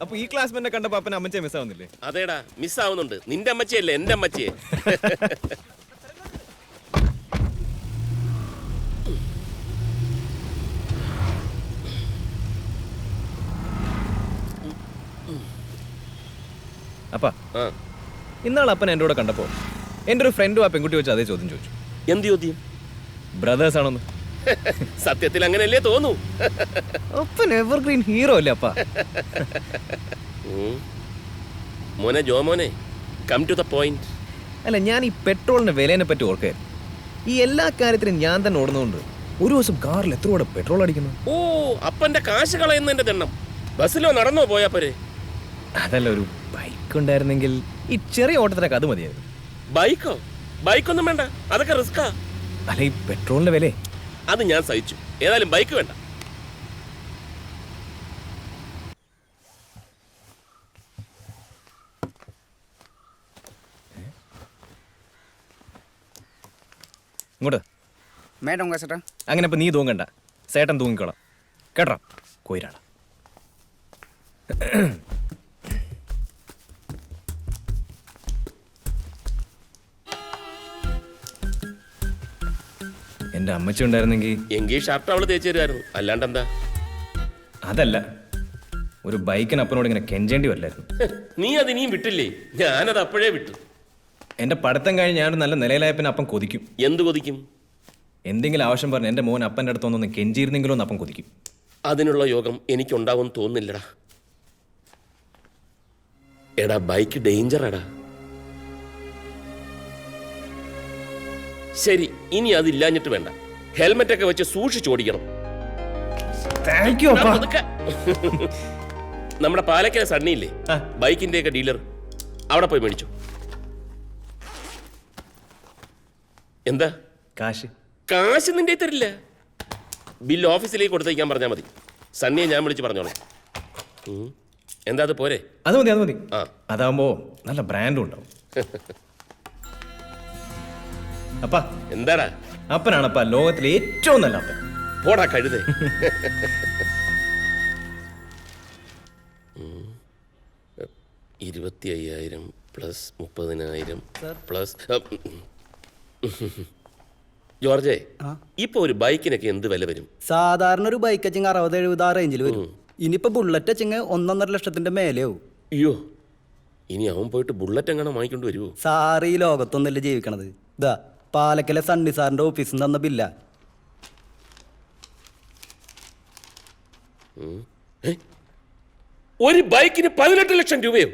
അപ്പൊ ഈ ക്ലാസ്മെന്നെ കണ്ടപ്പോ അപ്പൻ അമ്മച്ചെ മിസ്സാവുന്നില്ലേ? അതേടാ മിസ്സാവുന്നുണ്ട്. നിന്റെ അമ്മച്ചിയല്ലേ എന്റെ അമ്മച്ചിയെ. അപ്പാ ഇന്നാൾ അപ്പൻ എൻ്റെ കൂടെ കണ്ടപ്പോ എൻ്റെ ഒരു ഫ്രണ്ടും ആ പെൺകുട്ടി വെച്ച് അതേ ചോദ്യം ചോദിച്ചു. എന്ത് ചോദ്യം? ബ്രദേഴ്സ് ആണെന്ന്. സത്യത്തിൽ അങ്ങനെയല്ലേ തോന്നൂ. അപ്പൻ എവർഗ്രീൻ ഹീറോ അല്ലേ അപ്പാ? മോനെ ജോമോനെ, കം ടു ദ പോയിന്റ്. അല്ല, ഞാൻ ഈ പെട്രോളിന്റെ വിലേനെ പറ്റി ഓർക്കായിരുന്നു. ഈ എല്ലാ കാര്യത്തിനും ഞാൻ തന്നെ ഓടുന്നതുകൊണ്ട് ഒരു ദിവസം കാറിൽ എത്ര കൂടെ പെട്രോൾ അടിക്കുന്നു? ഓ, അപ്പന്റെ കാശ് കളയുന്നതിന്റെ ദണ്ണം. ബസ്സിലോ നടന്നോ പോയാ പോരെ? അതല്ല, ഒരു ബൈക്ക് ഉണ്ടായിരുന്നെങ്കിൽ ഈ ചെറിയ ഓട്ടത്തിനൊക്കെ അത് മതിയായിരുന്നു. ബൈക്കോ? ബൈക്കൊന്നും വേണ്ട, അതൊക്കെ റിസ്കാ. അല്ല, ഈ പെട്രോളിന്റെ വില അത് ഞാൻ സഹിച്ചു. ഏതായാലും ബൈക്ക് വേണ്ട. ഇങ്ങോട്ട് മേഡം ചേട്ടാ. അങ്ങനെ ഇപ്പൊ നീ തൂങ്ങണ്ട, സേട്ടൻ തൂങ്ങിക്കോളാം കേട്ടോ. കൊയിരാള എന്റെ അമ്മച്ചി ഉണ്ടായിരുന്നെങ്കിൽ എങ്കിൽ ഷർട്ട് അവള് തേച്ചു തരുമായിരുന്നു. അല്ലാണ്ട് എന്താ? അതല്ല, ഒരു ബൈക്കിന് അപ്പനോട് ഇങ്ങനെ കെഞ്ചേണ്ടി വരില്ലായിരുന്നു. നീ അത് ഇനിയും വിട്ടില്ലേ? ഞാനത് അപ്പോഴേ വിട്ടു. എന്റെ പഠിത്തം കഴിഞ്ഞ് ഞാനൊരു നല്ല നിലയിലായ പിന്നെ അപ്പം കൊതിക്കും. എന്ത് കൊതിക്കും? എന്തെങ്കിലും ആവശ്യം പറഞ്ഞ് എന്റെ മോൻ അപ്പൻ്റെ അടുത്തൊന്നൊന്ന് കെഞ്ചിയിരുന്നെങ്കിലോ എന്ന് അപ്പം കൊതിക്കും. അതിനുള്ള യോഗം എനിക്കുണ്ടാവും തോന്നുന്നില്ലടാ. എടാ, ബൈക്ക് ഡേഞ്ചറാടാ. ശരി, ഇനി അതില്ലാഞ്ഞിട്ട് വേണ്ട. ഹെൽമെറ്റ് ഒക്കെ വെച്ച് സൂക്ഷിച്ചോടിക്കണം. നമ്മുടെ പാലക്കര സണ്ണിയില്ലേ, ബൈക്കിന്റെ ഒക്കെ ഡീലർ, അവിടെ പോയി മേടിച്ചു. എന്താ? കാശ് കാശ് നിന്റെ തരില്ല. ബില്ല് ഓഫീസിലേക്ക് കൊടുത്തേക്കാൻ പറഞ്ഞാൽ മതി. സണ്ണിയെ ഞാൻ വിളിച്ച് പറഞ്ഞോളാം. എന്താ, അത് പോരെ? അത് മതി, അത് മതി. ആ, അതാവുമ്പോ നല്ല ബ്രാൻഡും ഉണ്ടാവും. അപ്പാ, എന്താടാ? അപ്പനാണപ്പാ ലോകത്തിലെ ഏറ്റവും നല്ല അപ്പൻ. പോടാ കഴുതേ. 25,000 പ്ലസ് 30,000 പ്ലസ്. ജോർജേ, ഇപ്പൊ ഒരു ബൈക്കിനൊക്കെ എന്ത് വില വരും? സാധാരണ ഒരു ബൈക്ക് വെച്ചെങ്കിൽ 60-70 റേഞ്ചിൽ വരും. ഇനിയിപ്പോ ബുള്ളറ്റ് വെച്ചെങ്കിൽ 1.5 ലക്ഷത്തിന്റെ മേലെയാവും. അയ്യോ, ഇനി അവൻ പോയിട്ട് ബുള്ളറ്റ് എങ്ങനെ വാങ്ങിക്കൊണ്ട് വരുമോ? സാറ് ഈ ലോകത്തൊന്നല്ല ജീവിക്കണത്. ഇതാ പാലക്കലെ സണ്ണി സാറിന്റെ ഓഫീസിൽ നിന്ന് തന്ന ബില്ല. ഒരു ബൈക്കിന് 18 ലക്ഷം രൂപയോ?